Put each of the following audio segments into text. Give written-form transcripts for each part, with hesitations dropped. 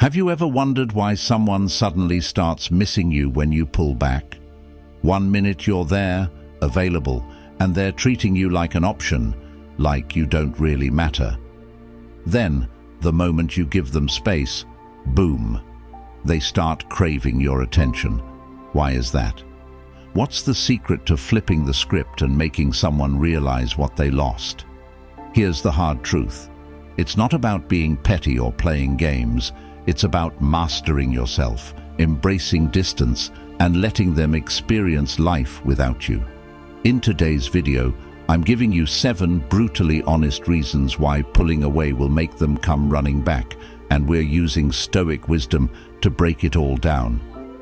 Have you ever wondered why someone suddenly starts missing you when you pull back? 1 minute you're there, available, and they're treating you like an option, like you don't really matter. Then, the moment you give them space, boom, they start craving your attention. Why is that? What's the secret to flipping the script and making someone realize what they lost? Here's the hard truth. It's not about being petty or playing games. It's about mastering yourself, embracing distance, and letting them experience life without you. In today's video, I'm giving you 7 brutally honest reasons why pulling away will make them come running back, and we're using Stoic wisdom to break it all down.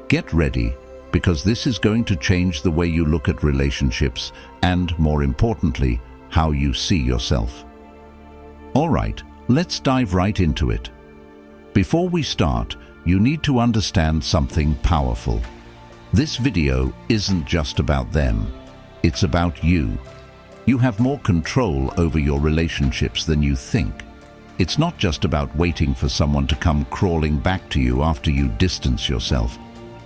Get ready, because this is going to change the way you look at relationships and, more importantly, how you see yourself. All right, let's dive right into it. Before we start, you need to understand something powerful. This video isn't just about them. It's about you. You have more control over your relationships than you think. It's not just about waiting for someone to come crawling back to you after you distance yourself.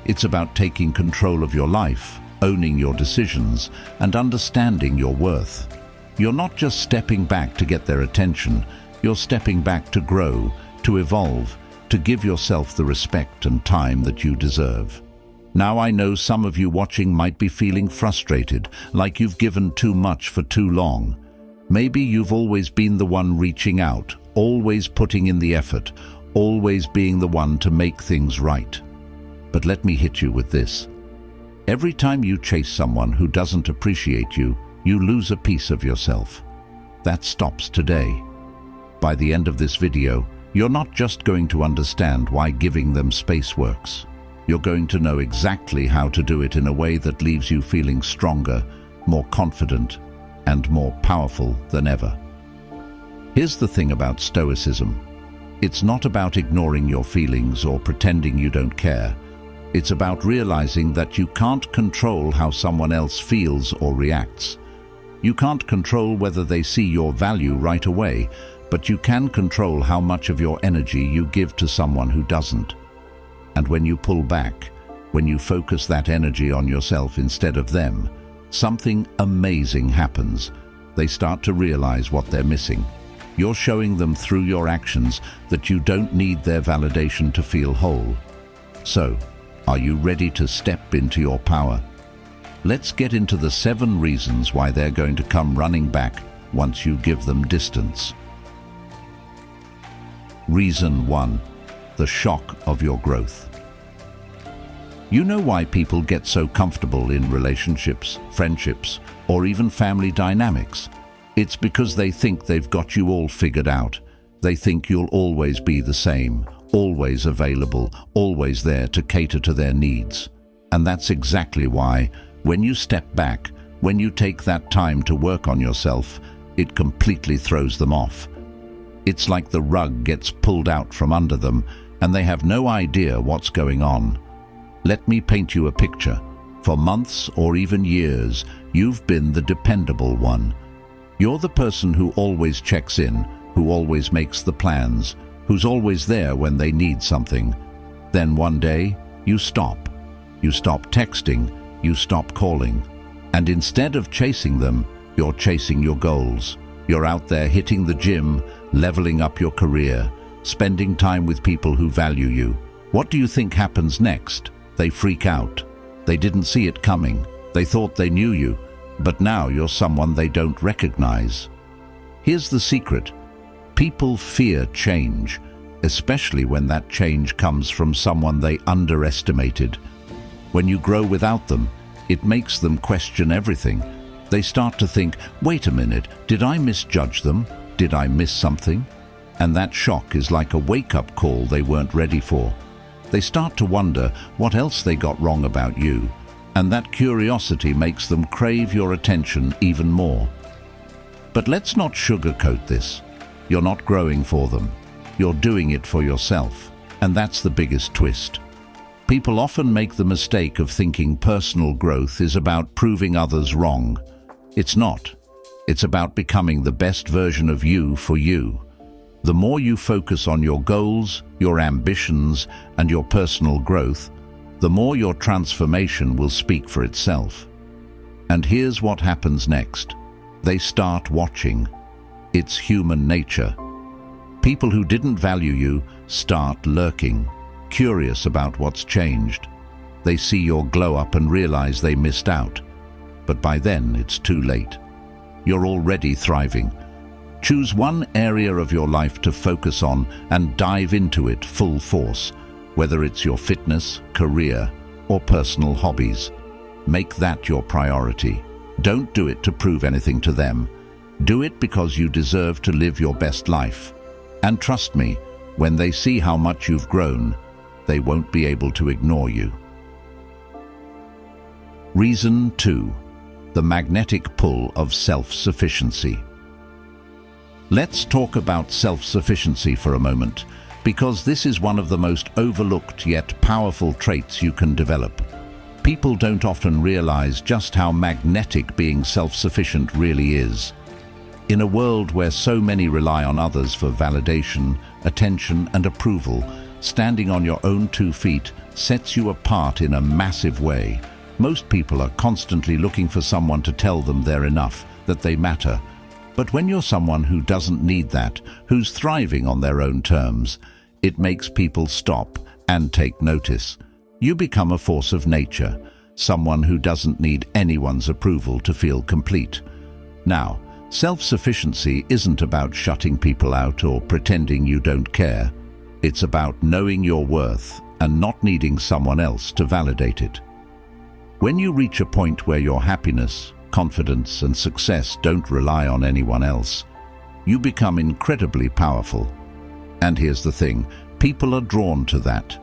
It's about taking control of your life, owning your decisions, and understanding your worth. You're not just stepping back to get their attention. You're stepping back to grow, to evolve, to give yourself the respect and time that you deserve. Now, I know some of you watching might be feeling frustrated, like you've given too much for too long. Maybe you've always been the one reaching out, always putting in the effort, always being the one to make things right. But let me hit you with this. Every time you chase someone who doesn't appreciate you, you lose a piece of yourself. That stops today. By the end of this video, you're not just going to understand why giving them space works. You're going to know exactly how to do it in a way that leaves you feeling stronger, more confident, and more powerful than ever. Here's the thing about Stoicism. It's not about ignoring your feelings or pretending you don't care. It's about realizing that you can't control how someone else feels or reacts. You can't control whether they see your value right away, but you can control how much of your energy you give to someone who doesn't. And when you pull back, when you focus that energy on yourself instead of them, something amazing happens. They start to realize what they're missing. You're showing them through your actions that you don't need their validation to feel whole. So, are you ready to step into your power? Let's get into the 7 reasons why they're going to come running back once you give them distance. Reason 1. The shock of your growth. You know why people get so comfortable in relationships, friendships, or even family dynamics? It's because they think they've got you all figured out. They think you'll always be the same, always available, always there to cater to their needs. And that's exactly why, when you step back, when you take that time to work on yourself, it completely throws them off. It's like the rug gets pulled out from under them, and they have no idea what's going on. Let me paint you a picture. For months or even years, you've been the dependable one. You're the person who always checks in, who always makes the plans, who's always there when they need something. Then one day, you stop. You stop texting, you stop calling. And instead of chasing them, you're chasing your goals. You're out there hitting the gym, leveling up your career, spending time with people who value you. What do you think happens next? They freak out. They didn't see it coming. They thought they knew you, but now you're someone they don't recognize. Here's the secret. People fear change, especially when that change comes from someone they underestimated. When you grow without them, it makes them question everything. They start to think, wait a minute, did I misjudge them? Did I miss something? And that shock is like a wake-up call they weren't ready for. They start to wonder what else they got wrong about you, and that curiosity makes them crave your attention even more. But let's not sugarcoat this. You're not growing for them. You're doing it for yourself, and that's the biggest twist. People often make the mistake of thinking personal growth is about proving others wrong. It's not. It's about becoming the best version of you for you. The more you focus on your goals, your ambitions, and your personal growth, the more your transformation will speak for itself. And here's what happens next. They start watching. It's human nature. People who didn't value you start lurking, curious about what's changed. They see your glow up and realize they missed out. But by then, it's too late. You're already thriving. Choose one area of your life to focus on and dive into it full force, whether it's your fitness, career, or personal hobbies. Make that your priority. Don't do it to prove anything to them. Do it because you deserve to live your best life. And trust me, when they see how much you've grown, they won't be able to ignore you. Reason 2. The magnetic pull of self-sufficiency. Let's talk about self-sufficiency for a moment, because this is one of the most overlooked yet powerful traits you can develop. People don't often realize just how magnetic being self-sufficient really is. In a world where so many rely on others for validation, attention, and approval, standing on your own 2 feet sets you apart in a massive way. Most people are constantly looking for someone to tell them they're enough, that they matter. But when you're someone who doesn't need that, who's thriving on their own terms, it makes people stop and take notice. You become a force of nature, someone who doesn't need anyone's approval to feel complete. Now, self-sufficiency isn't about shutting people out or pretending you don't care. It's about knowing your worth and not needing someone else to validate it. When you reach a point where your happiness, confidence, and success don't rely on anyone else, you become incredibly powerful. And here's the thing, people are drawn to that.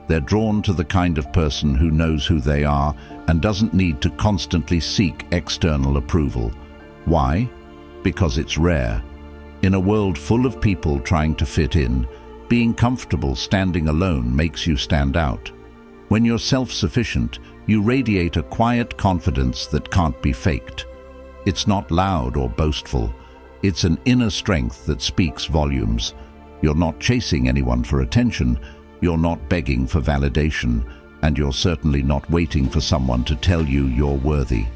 They're drawn to the kind of person who knows who they are and doesn't need to constantly seek external approval. Why? Because it's rare. In a world full of people trying to fit in, being comfortable standing alone makes you stand out. When you're self-sufficient, you radiate a quiet confidence that can't be faked. It's not loud or boastful. It's an inner strength that speaks volumes. You're not chasing anyone for attention. You're not begging for validation. And you're certainly not waiting for someone to tell you you're worthy.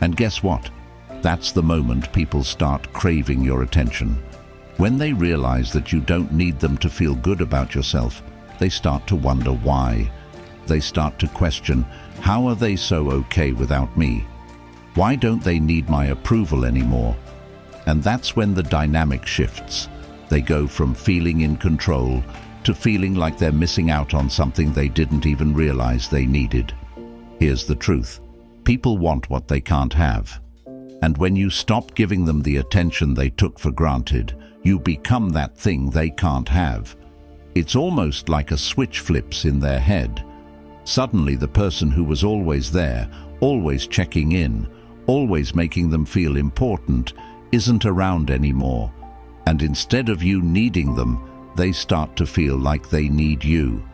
And guess what? That's the moment people start craving your attention. When they realize that you don't need them to feel good about yourself, they start to wonder why. They start to question, how are they so okay without me? Why don't they need my approval anymore? And that's when the dynamic shifts. They go from feeling in control to feeling like they're missing out on something they didn't even realize they needed. Here's the truth. People want what they can't have. And when you stop giving them the attention they took for granted, you become that thing they can't have. It's almost like a switch flips in their head. Suddenly the person who was always there, always checking in, always making them feel important, isn't around anymore. And instead of you needing them, they start to feel like they need you.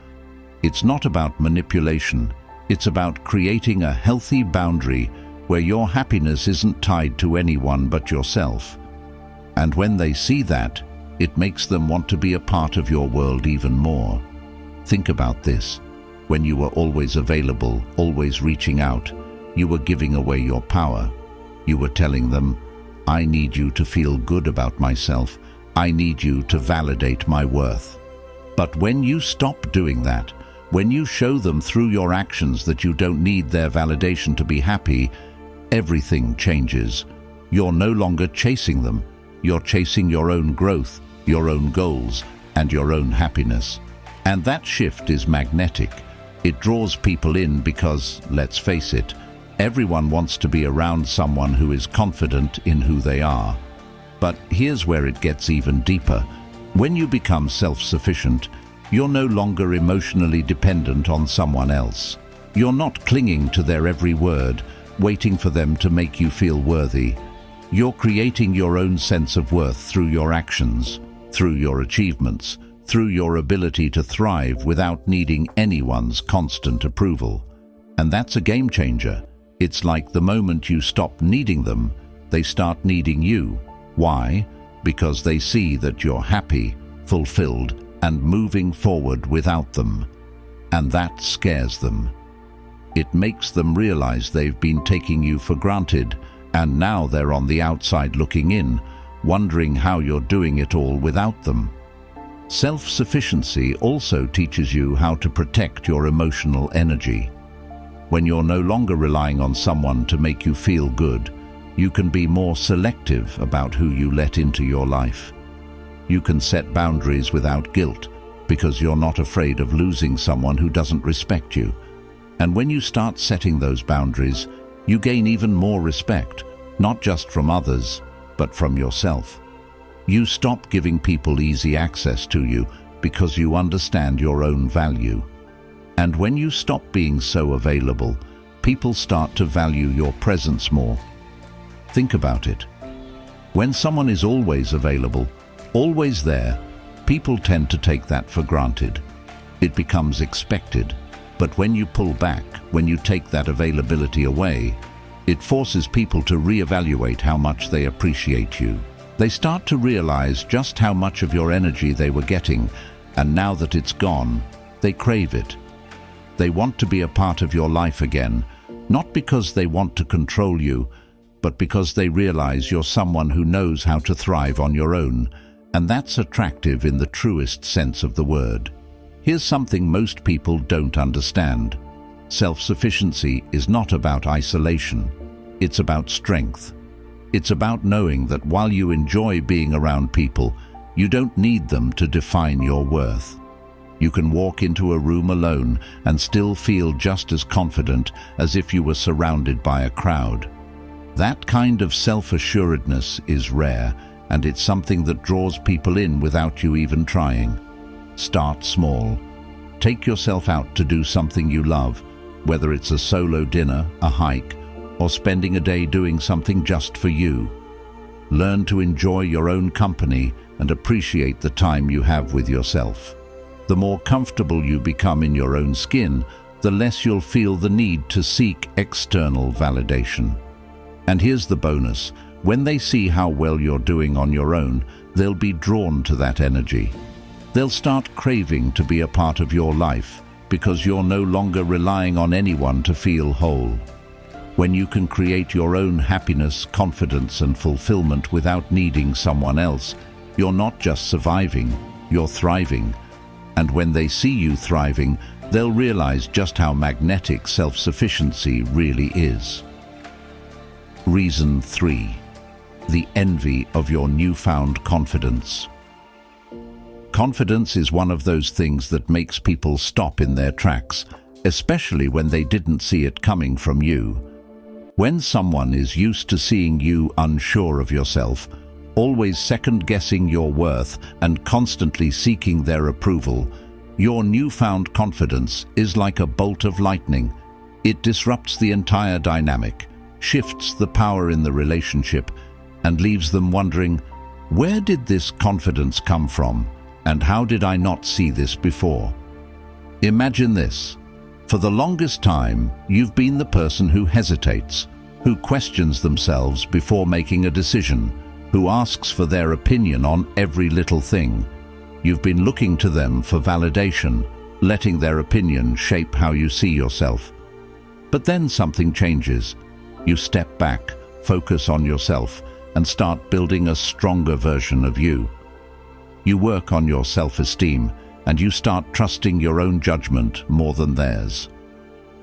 It's not about manipulation. It's about creating a healthy boundary where your happiness isn't tied to anyone but yourself. And when they see that, it makes them want to be a part of your world even more. Think about this. When you were always available, always reaching out, you were giving away your power. You were telling them, I need you to feel good about myself. I need you to validate my worth. But when you stop doing that, when you show them through your actions that you don't need their validation to be happy, everything changes. You're no longer chasing them. You're chasing your own growth, your own goals, and your own happiness. And that shift is magnetic. It draws people in because, let's face it, everyone wants to be around someone who is confident in who they are. But here's where it gets even deeper. When you become self-sufficient, you're no longer emotionally dependent on someone else. You're not clinging to their every word, waiting for them to make you feel worthy. You're creating your own sense of worth through your actions, through your achievements, through your ability to thrive without needing anyone's constant approval. And that's a game changer. It's like the moment you stop needing them, they start needing you. Why? Because they see that you're happy, fulfilled, and moving forward without them. And that scares them. It makes them realize they've been taking you for granted, and now they're on the outside looking in, wondering how you're doing it all without them. Self-sufficiency also teaches you how to protect your emotional energy. When you're no longer relying on someone to make you feel good, you can be more selective about who you let into your life. You can set boundaries without guilt because you're not afraid of losing someone who doesn't respect you. And when you start setting those boundaries, you gain even more respect, not just from others, but from yourself. You stop giving people easy access to you because you understand your own value. And when you stop being so available, people start to value your presence more. Think about it. When someone is always available, always there, people tend to take that for granted. It becomes expected. But when you pull back, when you take that availability away, it forces people to reevaluate how much they appreciate you. They start to realize just how much of your energy they were getting, and now that it's gone, they crave it. They want to be a part of your life again, not because they want to control you, but because they realize you're someone who knows how to thrive on your own, and that's attractive in the truest sense of the word. Here's something most people don't understand. Self-sufficiency is not about isolation. It's about strength. It's about knowing that while you enjoy being around people, you don't need them to define your worth. You can walk into a room alone and still feel just as confident as if you were surrounded by a crowd. That kind of self-assuredness is rare, and it's something that draws people in without you even trying. Start small. Take yourself out to do something you love, whether it's a solo dinner, a hike, or spending a day doing something just for you. Learn to enjoy your own company and appreciate the time you have with yourself. The more comfortable you become in your own skin, the less you'll feel the need to seek external validation. And here's the bonus. When they see how well you're doing on your own, they'll be drawn to that energy. They'll start craving to be a part of your life because you're no longer relying on anyone to feel whole. When you can create your own happiness, confidence, and fulfillment without needing someone else, you're not just surviving, you're thriving. And when they see you thriving, they'll realize just how magnetic self-sufficiency really is. Reason 3. The envy of your newfound confidence. Confidence is one of those things that makes people stop in their tracks, especially when they didn't see it coming from you. When someone is used to seeing you unsure of yourself, always second-guessing your worth and constantly seeking their approval, your newfound confidence is like a bolt of lightning. It disrupts the entire dynamic, shifts the power in the relationship, and leaves them wondering, where did this confidence come from, and how did I not see this before? Imagine this. For the longest time, you've been the person who hesitates, who questions themselves before making a decision, who asks for their opinion on every little thing. You've been looking to them for validation, letting their opinion shape how you see yourself. But then something changes. You step back, focus on yourself, and start building a stronger version of you. You work on your self-esteem, and you start trusting your own judgment more than theirs.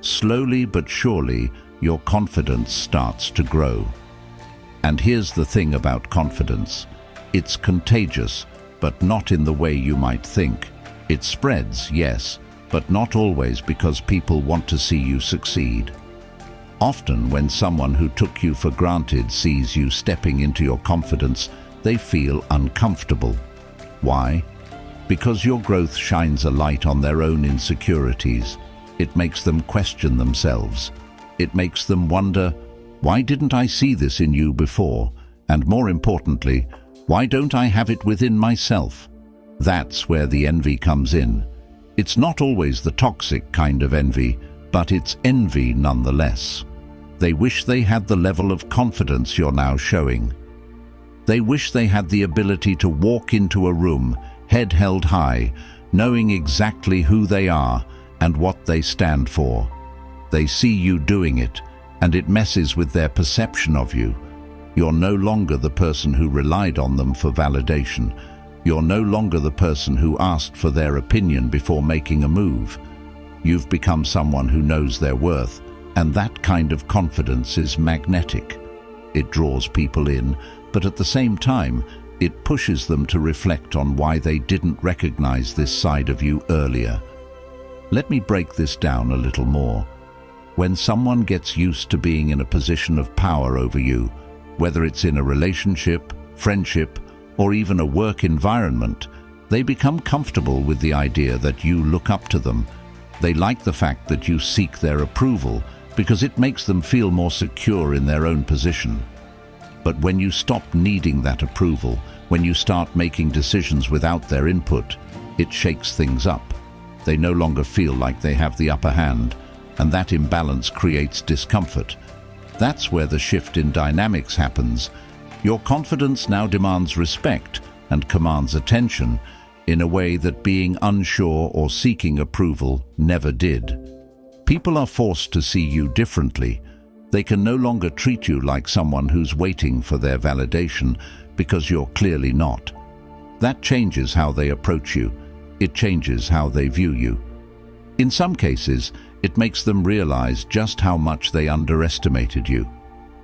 Slowly but surely, your confidence starts to grow. And here's the thing about confidence. It's contagious, but not in the way you might think. It spreads, yes, but not always because people want to see you succeed. Often when someone who took you for granted sees you stepping into your confidence, they feel uncomfortable. Why? Because your growth shines a light on their own insecurities. It makes them question themselves. It makes them wonder, why didn't I see this in you before? And more importantly, why don't I have it within myself? That's where the envy comes in. It's not always the toxic kind of envy, but it's envy nonetheless. They wish they had the level of confidence you're now showing. They wish they had the ability to walk into a room, head held high, knowing exactly who they are and what they stand for. They see you doing it, and it messes with their perception of you. You're no longer the person who relied on them for validation. You're no longer the person who asked for their opinion before making a move. You've become someone who knows their worth, and that kind of confidence is magnetic. It draws people in, but at the same time, it pushes them to reflect on why they didn't recognize this side of you earlier. Let me break this down a little more. When someone gets used to being in a position of power over you, whether it's in a relationship, friendship, or even a work environment, they become comfortable with the idea that you look up to them. They like the fact that you seek their approval because it makes them feel more secure in their own position. But when you stop needing that approval, when you start making decisions without their input, it shakes things up. They no longer feel like they have the upper hand, and that imbalance creates discomfort. That's where the shift in dynamics happens. Your confidence now demands respect and commands attention in a way that being unsure or seeking approval never did. People are forced to see you differently. They can no longer treat you like someone who's waiting for their validation because you're clearly not. That changes how they approach you. It changes how they view you. In some cases, it makes them realize just how much they underestimated you.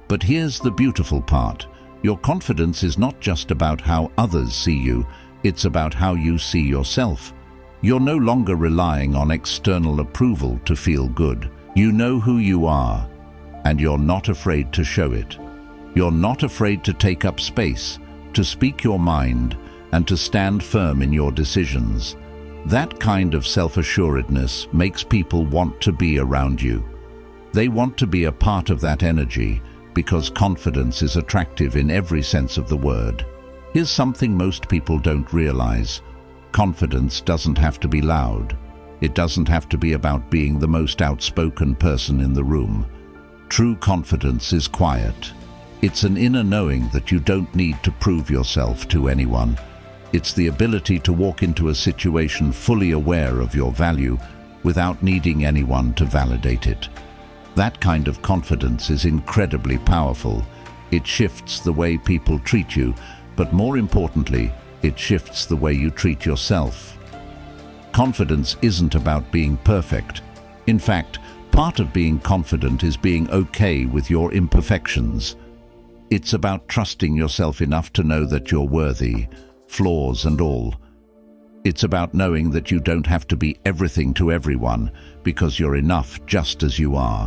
But here's the beautiful part. Your confidence is not just about how others see you, it's about how you see yourself. You're no longer relying on external approval to feel good. You know who you are, and you're not afraid to show it. You're not afraid to take up space, to speak your mind, and to stand firm in your decisions. That kind of self-assuredness makes people want to be around you. They want to be a part of that energy because confidence is attractive in every sense of the word. Here's something most people don't realize. Confidence doesn't have to be loud. It doesn't have to be about being the most outspoken person in the room. True confidence is quiet. It's an inner knowing that you don't need to prove yourself to anyone. It's the ability to walk into a situation fully aware of your value without needing anyone to validate it. That kind of confidence is incredibly powerful. It shifts the way people treat you, but more importantly, it shifts the way you treat yourself. Confidence isn't about being perfect. In fact, part of being confident is being okay with your imperfections. It's about trusting yourself enough to know that you're worthy, flaws and all. It's about knowing that you don't have to be everything to everyone because you're enough just as you are.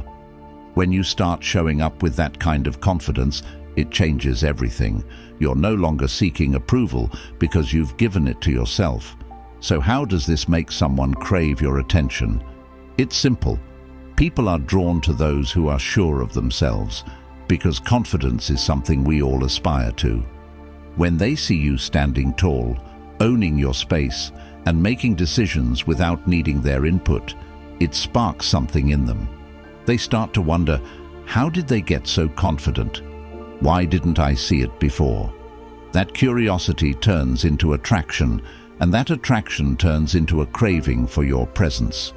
When you start showing up with that kind of confidence, it changes everything. You're no longer seeking approval because you've given it to yourself. So how does this make someone crave your attention? It's simple. People are drawn to those who are sure of themselves because confidence is something we all aspire to. When they see you standing tall, owning your space, and making decisions without needing their input, it sparks something in them. They start to wonder, how did they get so confident? Why didn't I see it before? That curiosity turns into attraction, and that attraction turns into a craving for your presence.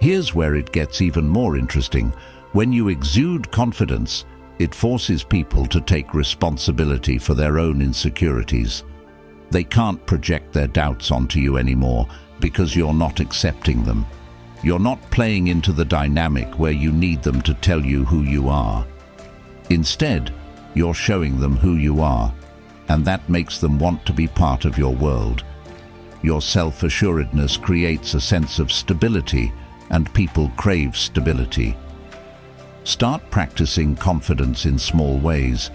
Here's where it gets even more interesting. When you exude confidence, it forces people to take responsibility for their own insecurities. They can't project their doubts onto you anymore because you're not accepting them. You're not playing into the dynamic where you need them to tell you who you are. Instead, you're showing them who you are, and that makes them want to be part of your world. Your self-assuredness creates a sense of stability, and people crave stability. Start practicing confidence in small ways.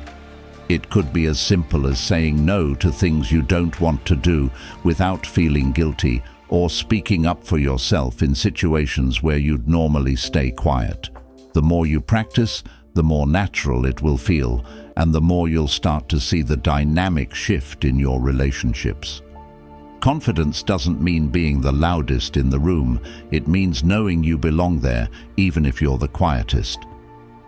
It could be as simple as saying no to things you don't want to do without feeling guilty, or speaking up for yourself in situations where you'd normally stay quiet. The more you practice, the more natural it will feel, and the more you'll start to see the dynamic shift in your relationships. Confidence doesn't mean being the loudest in the room. It means knowing you belong there, even if you're the quietest.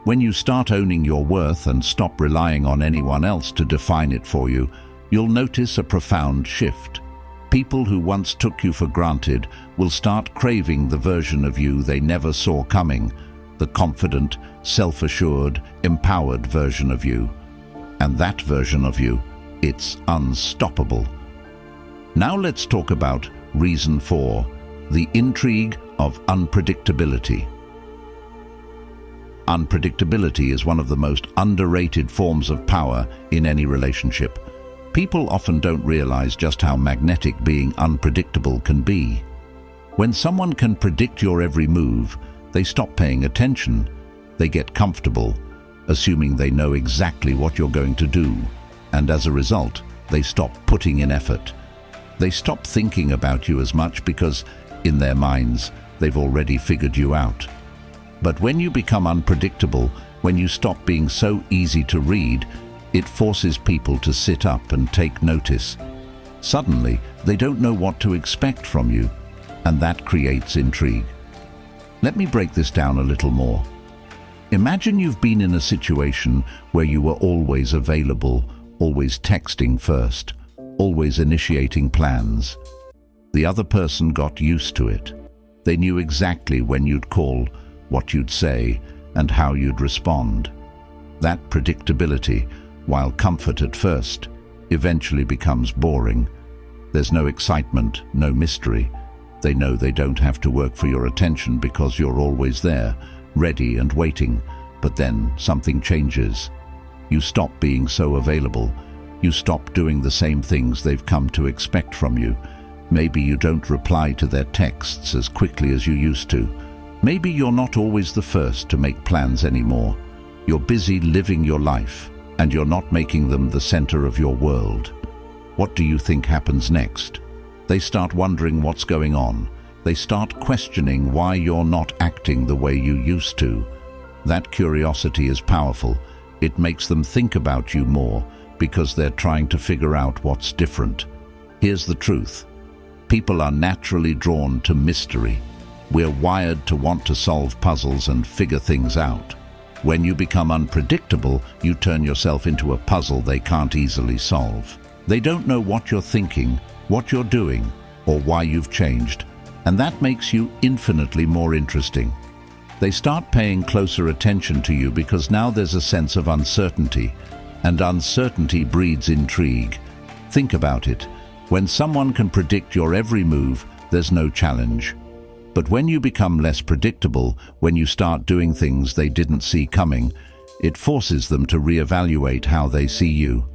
When you start owning your worth and stop relying on anyone else to define it for you, you'll notice a profound shift. People who once took you for granted will start craving the version of you they never saw coming, the confident, self-assured, empowered version of you. And that version of you, it's unstoppable. Now let's talk about reason 4, the intrigue of unpredictability. Unpredictability is one of the most underrated forms of power in any relationship. People often don't realize just how magnetic being unpredictable can be. When someone can predict your every move, they stop paying attention. They get comfortable, assuming they know exactly what you're going to do, and as a result, they stop putting in effort. They stop thinking about you as much because, in their minds, they've already figured you out. But when you become unpredictable, when you stop being so easy to read, it forces people to sit up and take notice. Suddenly, they don't know what to expect from you, and that creates intrigue. Let me break this down a little more. Imagine you've been in a situation where you were always available, always texting first, always initiating plans. The other person got used to it. They knew exactly when you'd call, what you'd say, and how you'd respond. That predictability, while comfort at first, eventually becomes boring. There's no excitement, no mystery. They know they don't have to work for your attention because you're always there, ready and waiting. But then something changes. You stop being so available. You stop doing the same things they've come to expect from you. Maybe you don't reply to their texts as quickly as you used to. Maybe you're not always the first to make plans anymore. You're busy living your life, and you're not making them the center of your world. What do you think happens next? They start wondering what's going on. They start questioning why you're not acting the way you used to. That curiosity is powerful. It makes them think about you more because they're trying to figure out what's different. Here's the truth. People are naturally drawn to mystery. We're wired to want to solve puzzles and figure things out. When you become unpredictable, you turn yourself into a puzzle they can't easily solve. They don't know what you're thinking, what you're doing, or why you've changed, and that makes you infinitely more interesting. They start paying closer attention to you because now there's a sense of uncertainty, and uncertainty breeds intrigue. Think about it. When someone can predict your every move, there's no challenge. But when you become less predictable, when you start doing things they didn't see coming, it forces them to reevaluate how they see you.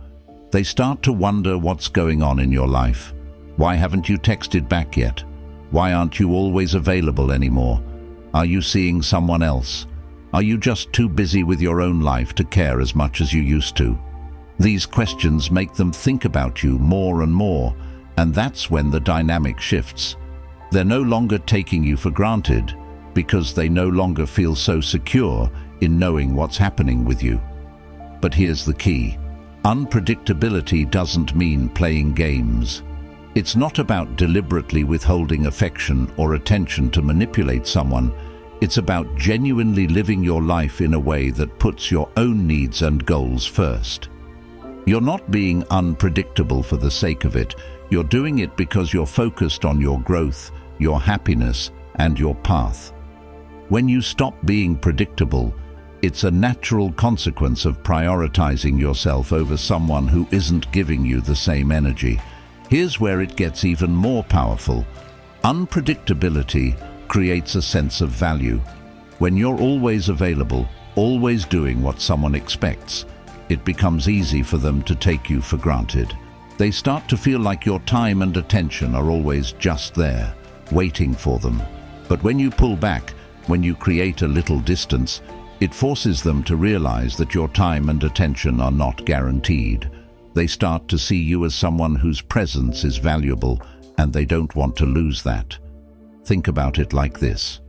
They start to wonder what's going on in your life. Why haven't you texted back yet? Why aren't you always available anymore? Are you seeing someone else? Are you just too busy with your own life to care as much as you used to? These questions make them think about you more and more, and that's when the dynamic shifts. They're no longer taking you for granted because they no longer feel so secure in knowing what's happening with you. But here's the key. Unpredictability doesn't mean playing games. It's not about deliberately withholding affection or attention to manipulate someone. It's about genuinely living your life in a way that puts your own needs and goals first. You're not being unpredictable for the sake of it. You're doing it because you're focused on your growth, your happiness, and your path. When you stop being predictable, it's a natural consequence of prioritizing yourself over someone who isn't giving you the same energy. Here's where it gets even more powerful. Unpredictability creates a sense of value. When you're always available, always doing what someone expects, it becomes easy for them to take you for granted. They start to feel like your time and attention are always just there, waiting for them. But when you pull back, when you create a little distance, it forces them to realize that your time and attention are not guaranteed. They start to see you as someone whose presence is valuable, and they don't want to lose that. Think about it like this.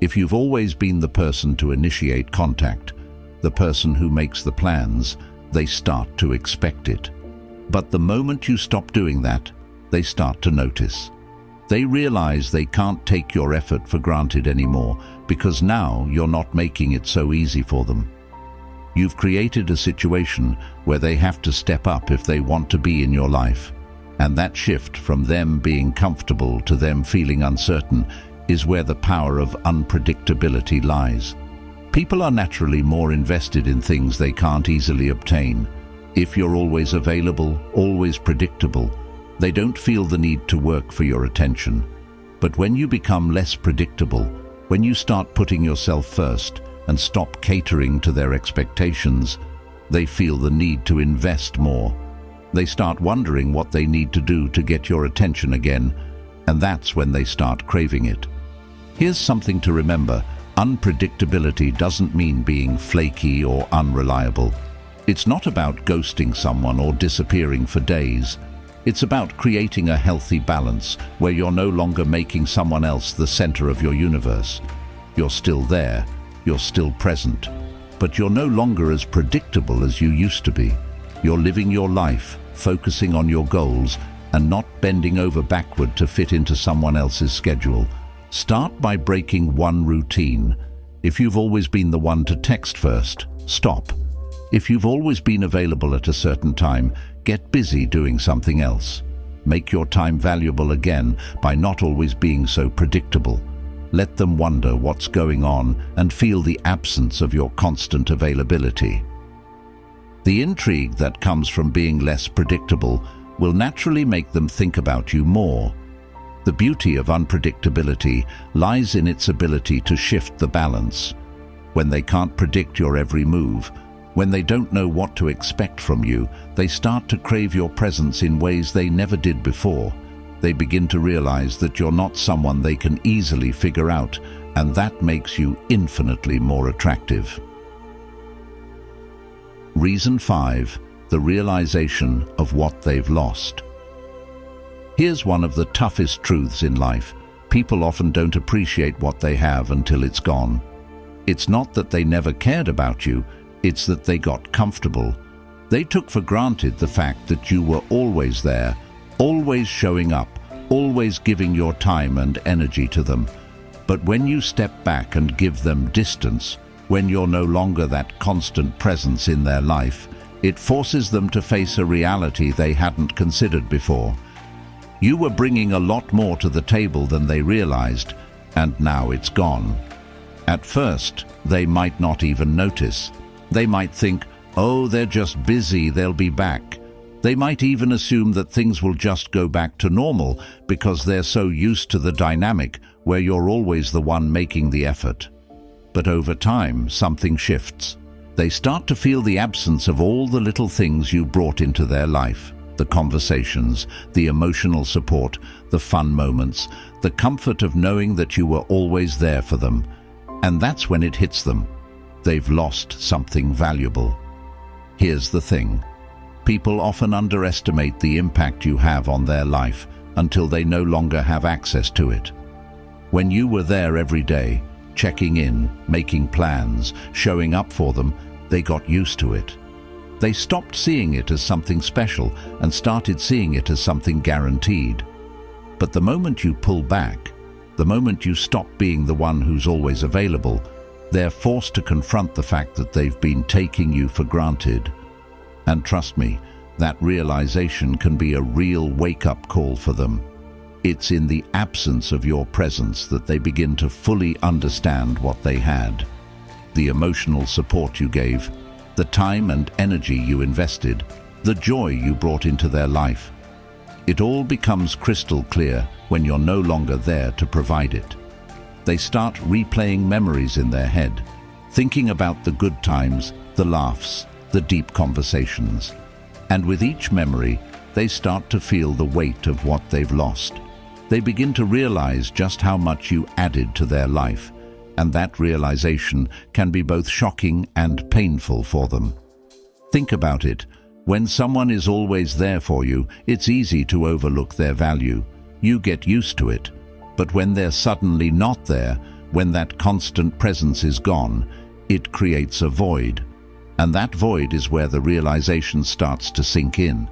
If you've always been the person to initiate contact, the person who makes the plans, they start to expect it. But the moment you stop doing that, they start to notice. They realize they can't take your effort for granted anymore because now you're not making it so easy for them. You've created a situation where they have to step up if they want to be in your life. And that shift from them being comfortable to them feeling uncertain is where the power of unpredictability lies. People are naturally more invested in things they can't easily obtain. If you're always available, always predictable, they don't feel the need to work for your attention. But when you become less predictable, when you start putting yourself first and stop catering to their expectations, they feel the need to invest more. They start wondering what they need to do to get your attention again, and that's when they start craving it. Here's something to remember. Unpredictability doesn't mean being flaky or unreliable. It's not about ghosting someone or disappearing for days. It's about creating a healthy balance where you're no longer making someone else the center of your universe. You're still there, you're still present, but you're no longer as predictable as you used to be. You're living your life, focusing on your goals, and not bending over backward to fit into someone else's schedule. Start by breaking one routine. If you've always been the one to text first, stop. If you've always been available at a certain time, get busy doing something else. Make your time valuable again by not always being so predictable. Let them wonder what's going on and feel the absence of your constant availability. The intrigue that comes from being less predictable will naturally make them think about you more. The beauty of unpredictability lies in its ability to shift the balance. When they can't predict your every move, when they don't know what to expect from you, they start to crave your presence in ways they never did before. They begin to realize that you're not someone they can easily figure out, and that makes you infinitely more attractive. Reason 5. The realization of what they've lost. Here's one of the toughest truths in life. People often don't appreciate what they have until it's gone. It's not that they never cared about you, it's that they got comfortable. They took for granted the fact that you were always there, always showing up, always giving your time and energy to them. But when you step back and give them distance, when you're no longer that constant presence in their life, it forces them to face a reality they hadn't considered before. You were bringing a lot more to the table than they realized, and now it's gone. At first, they might not even notice. They might think, oh, they're just busy, they'll be back. They might even assume that things will just go back to normal because they're so used to the dynamic where you're always the one making the effort. But over time, something shifts. They start to feel the absence of all the little things you brought into their life. The conversations, the emotional support, the fun moments, the comfort of knowing that you were always there for them. And that's when it hits them. They've lost something valuable. Here's the thing. People often underestimate the impact you have on their life until they no longer have access to it. When you were there every day, checking in, making plans, showing up for them, they got used to it. They stopped seeing it as something special and started seeing it as something guaranteed. But the moment you pull back, the moment you stop being the one who's always available, they're forced to confront the fact that they've been taking you for granted. And trust me, that realization can be a real wake-up call for them. It's in the absence of your presence that they begin to fully understand what they had. The emotional support you gave, the time and energy you invested, the joy you brought into their life. It all becomes crystal clear when you're no longer there to provide it. They start replaying memories in their head, thinking about the good times, the laughs, the deep conversations. And with each memory, they start to feel the weight of what they've lost. They begin to realize just how much you added to their life, and that realization can be both shocking and painful for them. Think about it. When someone is always there for you, it's easy to overlook their value. You get used to it. But when they're suddenly not there, when that constant presence is gone, it creates a void. And that void is where the realization starts to sink in.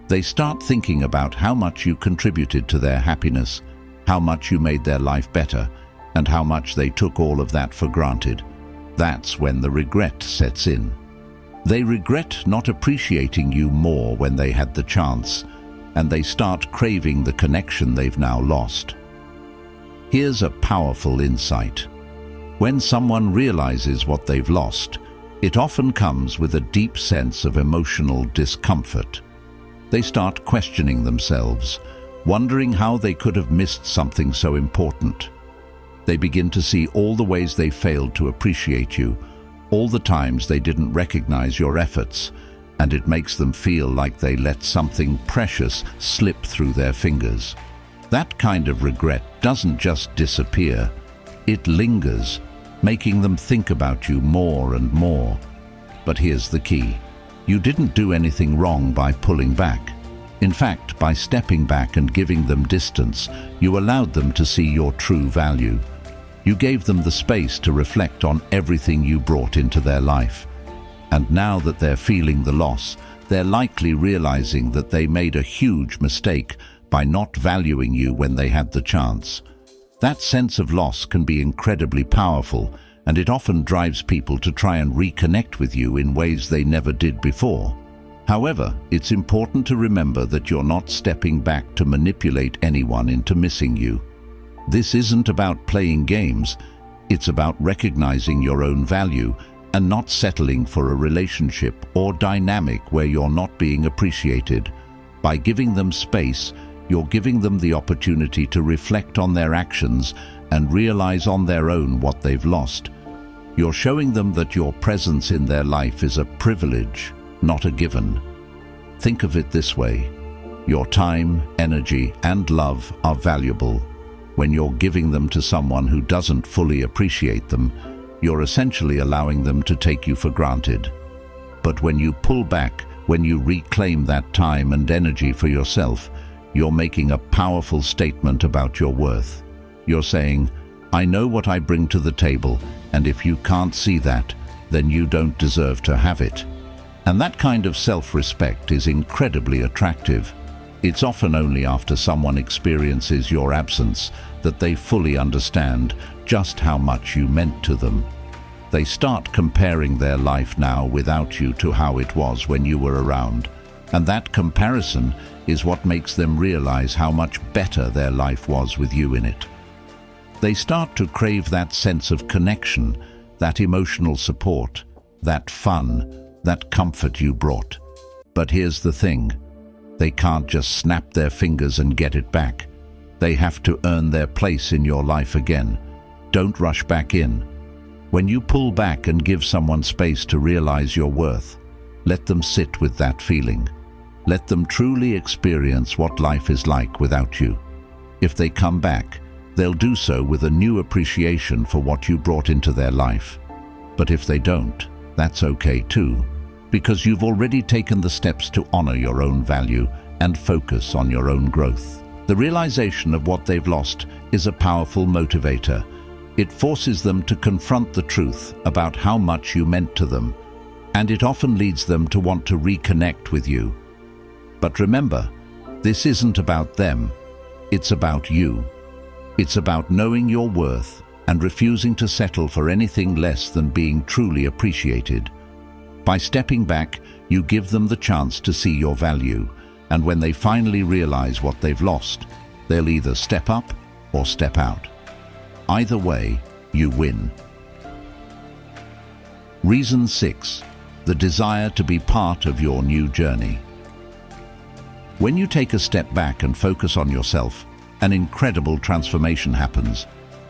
They start thinking about how much you contributed to their happiness, how much you made their life better, and how much they took all of that for granted. That's when the regret sets in. They regret not appreciating you more when they had the chance. and they start craving the connection they've now lost. Here's a powerful insight. When someone realizes what they've lost, it often comes with a deep sense of emotional discomfort. They start questioning themselves, wondering how they could have missed something so important. They begin to see all the ways they failed to appreciate you, all the times they didn't recognize your efforts, and it makes them feel like they let something precious slip through their fingers. That kind of regret doesn't just disappear, it lingers, making them think about you more and more. But here's the key. You didn't do anything wrong by pulling back. In fact, by stepping back and giving them distance, you allowed them to see your true value. You gave them the space to reflect on everything you brought into their life. And now that they're feeling the loss, they're likely realizing that they made a huge mistake by not valuing you when they had the chance. That sense of loss can be incredibly powerful, and it often drives people to try and reconnect with you in ways they never did before. However, it's important to remember that you're not stepping back to manipulate anyone into missing you. This isn't about playing games, it's about recognizing your own value and not settling for a relationship or dynamic where you're not being appreciated. By giving them space, you're giving them the opportunity to reflect on their actions and realize on their own what they've lost. You're showing them that your presence in their life is a privilege, not a given. Think of it this way. Your time, energy, and love are valuable. When you're giving them to someone who doesn't fully appreciate them, you're essentially allowing them to take you for granted. But when you pull back, when you reclaim that time and energy for yourself, you're making a powerful statement about your worth. You're saying, I know what I bring to the table, and if you can't see that, then you don't deserve to have it. And that kind of self-respect is incredibly attractive. It's often only after someone experiences your absence that they fully understand just how much you meant to them. They start comparing their life now without you to how it was when you were around, and that comparison is what makes them realize how much better their life was with you in it. They start to crave that sense of connection, that emotional support, that fun, that comfort you brought. But here's the thing. They can't just snap their fingers and get it back. They have to earn their place in your life again. Don't rush back in. When you pull back and give someone space to realize your worth, let them sit with that feeling. Let them truly experience what life is like without you. If they come back, they'll do so with a new appreciation for what you brought into their life. But if they don't, that's okay too, because you've already taken the steps to honor your own value and focus on your own growth. The realization of what they've lost is a powerful motivator. It forces them to confront the truth about how much you meant to them, and it often leads them to want to reconnect with you. But remember, this isn't about them, it's about you. It's about knowing your worth and refusing to settle for anything less than being truly appreciated. By stepping back, you give them the chance to see your value, and when they finally realize what they've lost, they'll either step up or step out. Either way, you win. Reason 6. The desire to be part of your new journey. When you take a step back and focus on yourself, an incredible transformation happens.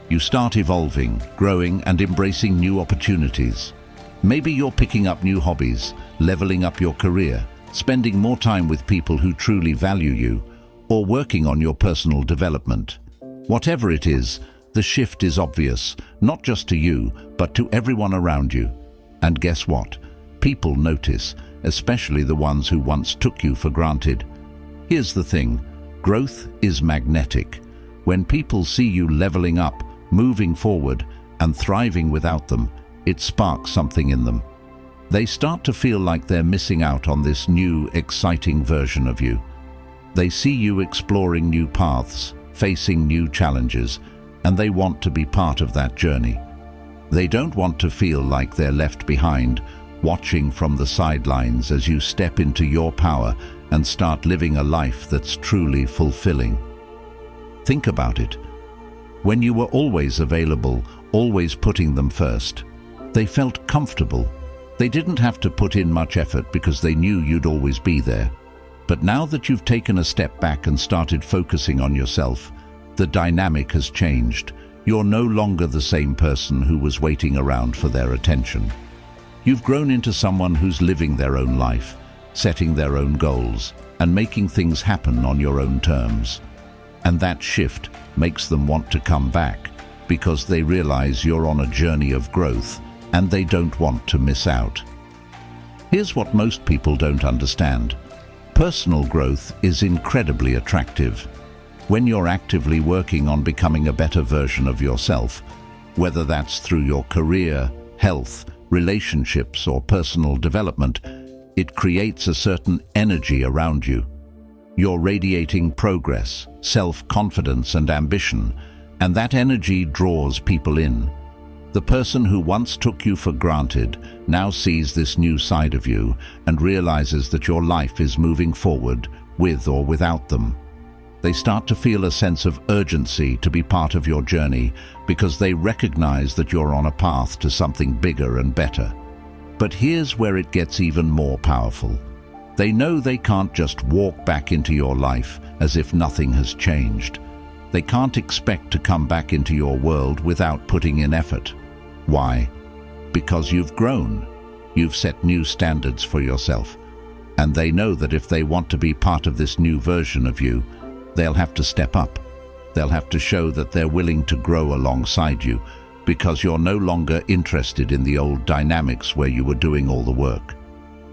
You start evolving, growing, and embracing new opportunities. Maybe you're picking up new hobbies, leveling up your career, spending more time with people who truly value you, or working on your personal development. Whatever it is, the shift is obvious, not just to you, but to everyone around you. And guess what? People notice, especially the ones who once took you for granted. Here's the thing, growth is magnetic. When people see you leveling up, moving forward, and thriving without them, it sparks something in them. They start to feel like they're missing out on this new, exciting version of you. They see you exploring new paths, facing new challenges, and they want to be part of that journey. They don't want to feel like they're left behind, watching from the sidelines as you step into your power and start living a life that's truly fulfilling. Think about it. When you were always available, always putting them first, they felt comfortable. They didn't have to put in much effort because they knew you'd always be there. But now that you've taken a step back and started focusing on yourself, the dynamic has changed. You're no longer the same person who was waiting around for their attention. You've grown into someone who's living their own life, setting their own goals, and making things happen on your own terms. And that shift makes them want to come back because they realize you're on a journey of growth and they don't want to miss out. Here's what most people don't understand. Personal growth is incredibly attractive. When you're actively working on becoming a better version of yourself, whether that's through your career, health, relationships, or personal development, it creates a certain energy around you. You're radiating progress, self-confidence, and ambition, and that energy draws people in. The person who once took you for granted now sees this new side of you and realizes that your life is moving forward with or without them. They start to feel a sense of urgency to be part of your journey because they recognize that you're on a path to something bigger and better. But here's where it gets even more powerful. They know they can't just walk back into your life as if nothing has changed. They can't expect to come back into your world without putting in effort. Why? Because you've grown. You've set new standards for yourself. And they know that if they want to be part of this new version of you, they'll have to step up. They'll have to show that they're willing to grow alongside you, because you're no longer interested in the old dynamics where you were doing all the work.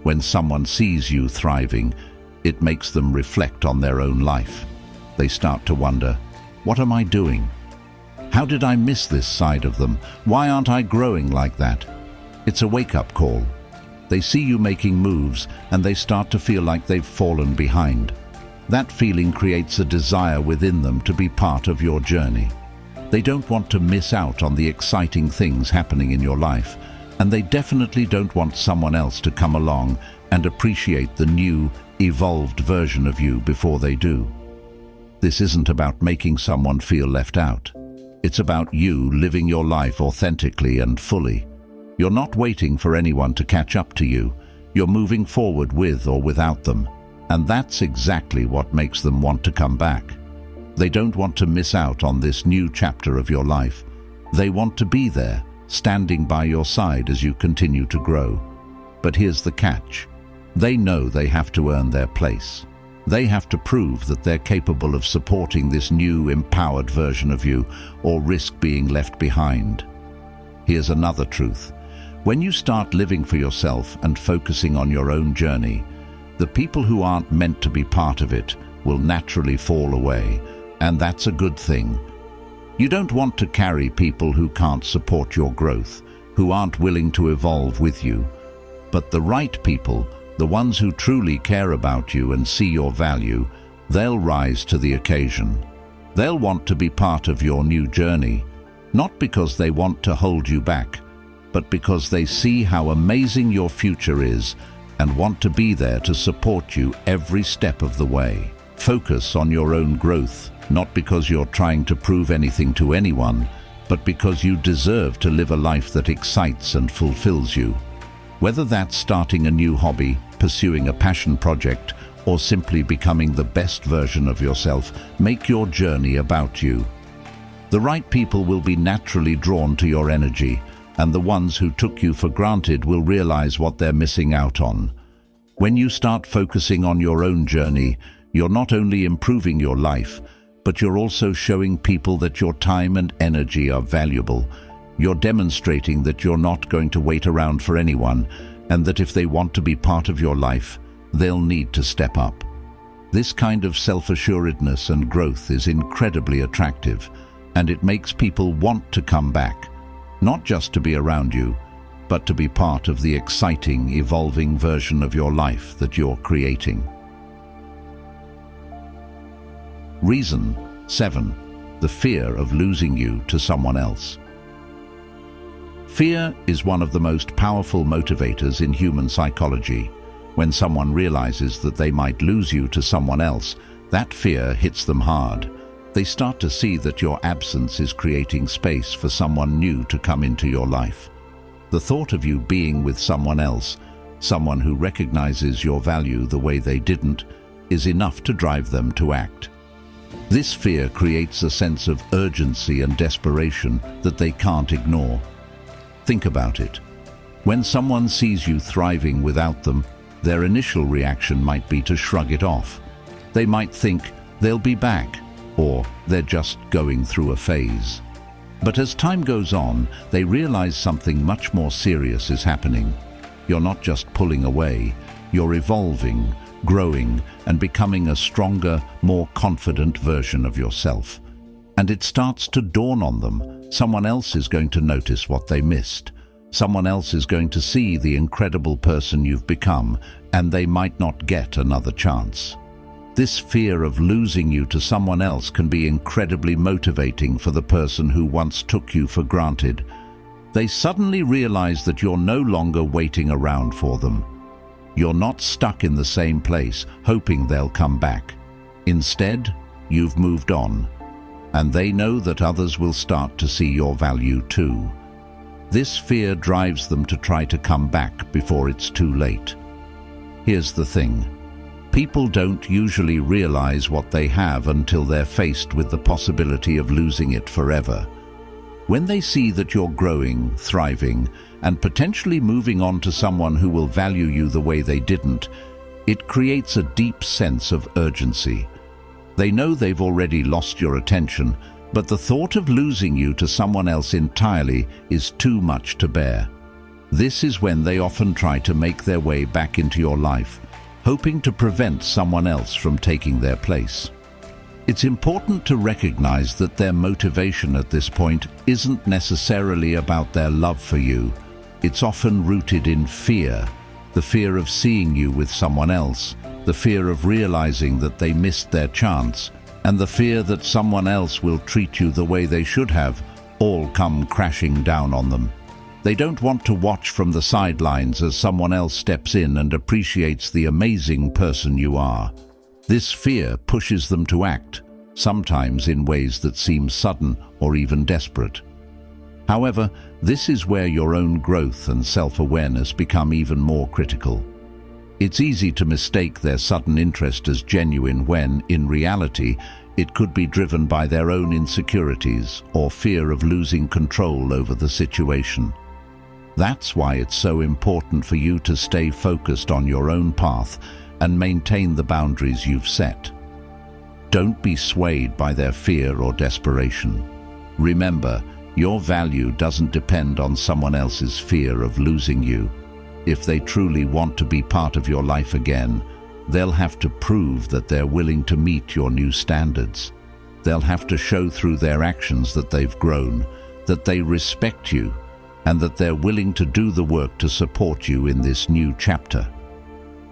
When someone sees you thriving, it makes them reflect on their own life. They start to wonder, what am I doing? How did I miss this side of them? Why aren't I growing like that? It's a wake-up call. They see you making moves and they start to feel like they've fallen behind. That feeling creates a desire within them to be part of your journey. They don't want to miss out on the exciting things happening in your life, and they definitely don't want someone else to come along and appreciate the new, evolved version of you before they do. This isn't about making someone feel left out. It's about you living your life authentically and fully. You're not waiting for anyone to catch up to you. You're moving forward with or without them. And that's exactly what makes them want to come back. They don't want to miss out on this new chapter of your life. They want to be there, standing by your side as you continue to grow. But here's the catch. They know they have to earn their place. They have to prove that they're capable of supporting this new, empowered version of you, or risk being left behind. Here's another truth. When you start living for yourself and focusing on your own journey, the people who aren't meant to be part of it will naturally fall away, and that's a good thing. You don't want to carry people who can't support your growth, who aren't willing to evolve with you. But the right people, the ones who truly care about you and see your value, they'll rise to the occasion. They'll want to be part of your new journey, not because they want to hold you back, but because they see how amazing your future is and want to be there to support you every step of the way. Focus on your own growth, not because you're trying to prove anything to anyone, but because you deserve to live a life that excites and fulfills you. Whether that's starting a new hobby, pursuing a passion project, or simply becoming the best version of yourself, make your journey about you. The right people will be naturally drawn to your energy, and the ones who took you for granted will realize what they're missing out on. When you start focusing on your own journey, you're not only improving your life, but you're also showing people that your time and energy are valuable. You're demonstrating that you're not going to wait around for anyone, and that if they want to be part of your life, they'll need to step up. This kind of self-assuredness and growth is incredibly attractive, and it makes people want to come back. Not just to be around you, but to be part of the exciting, evolving version of your life that you're creating. Reason 7. The fear of losing you to someone else. Fear is one of the most powerful motivators in human psychology. When someone realizes that they might lose you to someone else, that fear hits them hard. They start to see that your absence is creating space for someone new to come into your life. The thought of you being with someone else, someone who recognizes your value the way they didn't, is enough to drive them to act. This fear creates a sense of urgency and desperation that they can't ignore. Think about it. When someone sees you thriving without them, their initial reaction might be to shrug it off. They might think they'll be back, or they're just going through a phase. But as time goes on, they realize something much more serious is happening. You're not just pulling away, you're evolving, growing, and becoming a stronger, more confident version of yourself. And it starts to dawn on them, someone else is going to notice what they missed. Someone else is going to see the incredible person you've become, and they might not get another chance. This fear of losing you to someone else can be incredibly motivating for the person who once took you for granted. They suddenly realize that you're no longer waiting around for them. You're not stuck in the same place, hoping they'll come back. Instead, you've moved on, and they know that others will start to see your value too. This fear drives them to try to come back before it's too late. Here's the thing. People don't usually realize what they have until they're faced with the possibility of losing it forever. When they see that you're growing, thriving, and potentially moving on to someone who will value you the way they didn't, it creates a deep sense of urgency. They know they've already lost your attention, but the thought of losing you to someone else entirely is too much to bear. This is when they often try to make their way back into your life, hoping to prevent someone else from taking their place. It's important to recognize that their motivation at this point isn't necessarily about their love for you. It's often rooted in fear, the fear of seeing you with someone else, the fear of realizing that they missed their chance, and the fear that someone else will treat you the way they should have, all come crashing down on them. They don't want to watch from the sidelines as someone else steps in and appreciates the amazing person you are. This fear pushes them to act, sometimes in ways that seem sudden or even desperate. However, this is where your own growth and self-awareness become even more critical. It's easy to mistake their sudden interest as genuine when, in reality, it could be driven by their own insecurities or fear of losing control over the situation. That's why it's so important for you to stay focused on your own path and maintain the boundaries you've set. Don't be swayed by their fear or desperation. Remember, your value doesn't depend on someone else's fear of losing you. If they truly want to be part of your life again, they'll have to prove that they're willing to meet your new standards. They'll have to show through their actions that they've grown, that they respect you, and that they're willing to do the work to support you in this new chapter.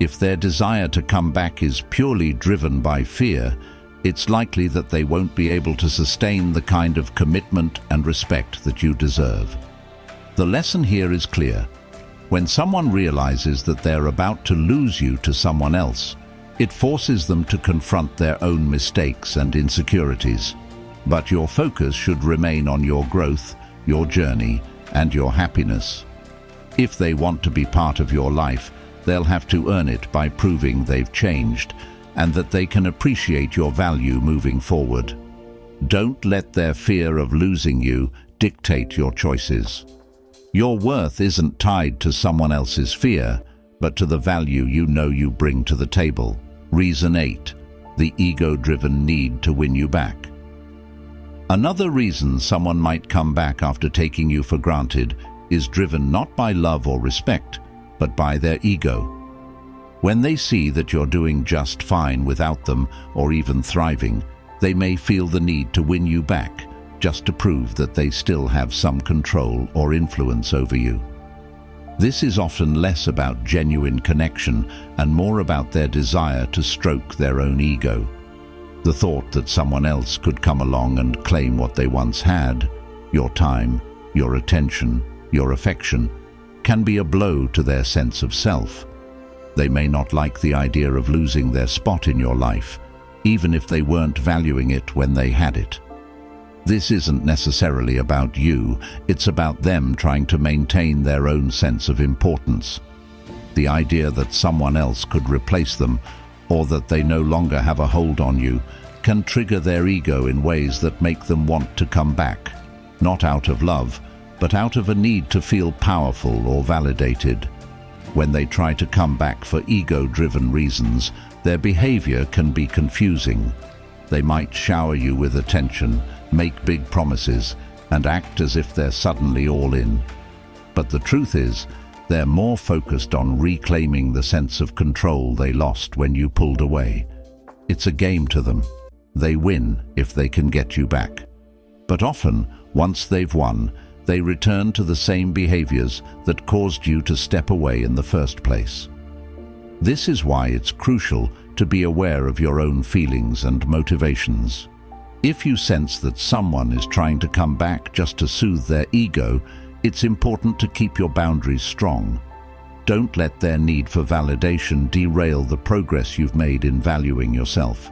If their desire to come back is purely driven by fear, it's likely that they won't be able to sustain the kind of commitment and respect that you deserve. The lesson here is clear. When someone realizes that they're about to lose you to someone else, it forces them to confront their own mistakes and insecurities. But your focus should remain on your growth, your journey, and your happiness. If they want to be part of your life, they'll have to earn it by proving they've changed and that they can appreciate your value moving forward. Don't let their fear of losing you dictate your choices. Your worth isn't tied to someone else's fear, but to the value you know you bring to the table. Reason 8. The ego-driven need to win you back. Another reason someone might come back after taking you for granted is driven not by love or respect, but by their ego. When they see that you're doing just fine without them or even thriving, they may feel the need to win you back, just to prove that they still have some control or influence over you. This is often less about genuine connection and more about their desire to stroke their own ego. The thought that someone else could come along and claim what they once had, your time, your attention, your affection, can be a blow to their sense of self. They may not like the idea of losing their spot in your life, even if they weren't valuing it when they had it. This isn't necessarily about you, it's about them trying to maintain their own sense of importance. The idea that someone else could replace them, or that they no longer have a hold on you, can trigger their ego in ways that make them want to come back, not out of love, but out of a need to feel powerful or validated. When they try to come back for ego-driven reasons, their behavior can be confusing. They might shower you with attention, make big promises, and act as if they're suddenly all in. But the truth is, they're more focused on reclaiming the sense of control they lost when you pulled away. It's a game to them. They win if they can get you back. But often, once they've won, they return to the same behaviors that caused you to step away in the first place. This is why it's crucial to be aware of your own feelings and motivations. If you sense that someone is trying to come back just to soothe their ego, it's important to keep your boundaries strong. Don't let their need for validation derail the progress you've made in valuing yourself.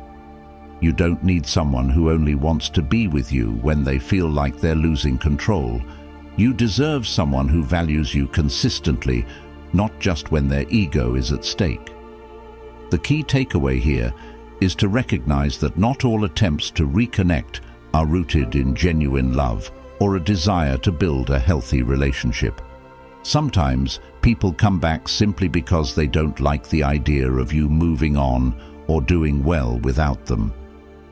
You don't need someone who only wants to be with you when they feel like they're losing control. You deserve someone who values you consistently, not just when their ego is at stake. The key takeaway here is to recognize that not all attempts to reconnect are rooted in genuine love or a desire to build a healthy relationship. Sometimes people come back simply because they don't like the idea of you moving on or doing well without them.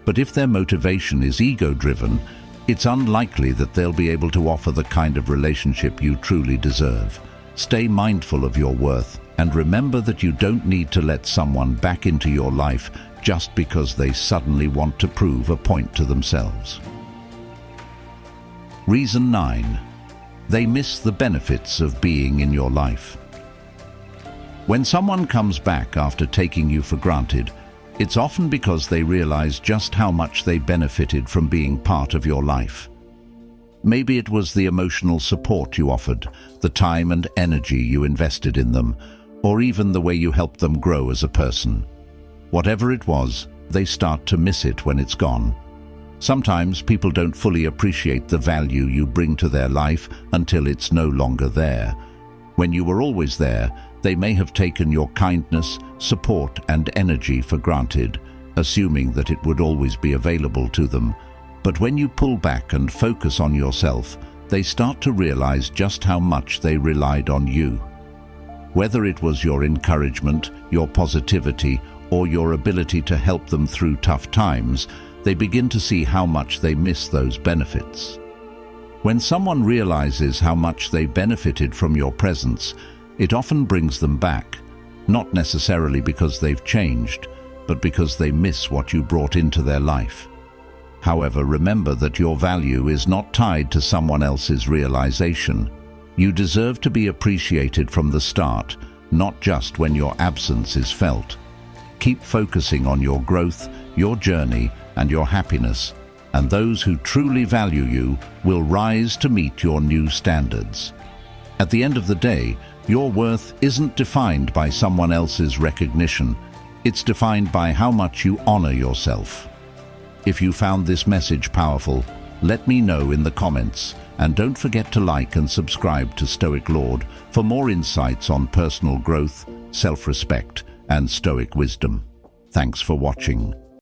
But if their motivation is ego-driven, it's unlikely that they'll be able to offer the kind of relationship you truly deserve. Stay mindful of your worth and remember that you don't need to let someone back into your life just because they suddenly want to prove a point to themselves. Reason 9. They miss the benefits of being in your life. When someone comes back after taking you for granted, it's often because they realize just how much they benefited from being part of your life. Maybe it was the emotional support you offered, the time and energy you invested in them, or even the way you helped them grow as a person. Whatever it was, they start to miss it when it's gone. Sometimes people don't fully appreciate the value you bring to their life until it's no longer there. When you were always there, they may have taken your kindness, support, and energy for granted, assuming that it would always be available to them. But when you pull back and focus on yourself, they start to realize just how much they relied on you. Whether it was your encouragement, your positivity, or your ability to help them through tough times, they begin to see how much they miss those benefits. When someone realizes how much they benefited from your presence, it often brings them back, not necessarily because they've changed, but because they miss what you brought into their life. However, remember that your value is not tied to someone else's realization. You deserve to be appreciated from the start, not just when your absence is felt. Keep focusing on your growth, your journey, and your happiness, and those who truly value you will rise to meet your new standards. At the end of the day, your worth isn't defined by someone else's recognition. It's defined by how much you honor yourself. If you found this message powerful, let me know in the comments, and don't forget to like and subscribe to Stoic Lord for more insights on personal growth, self-respect, and Stoic wisdom. Thanks for watching.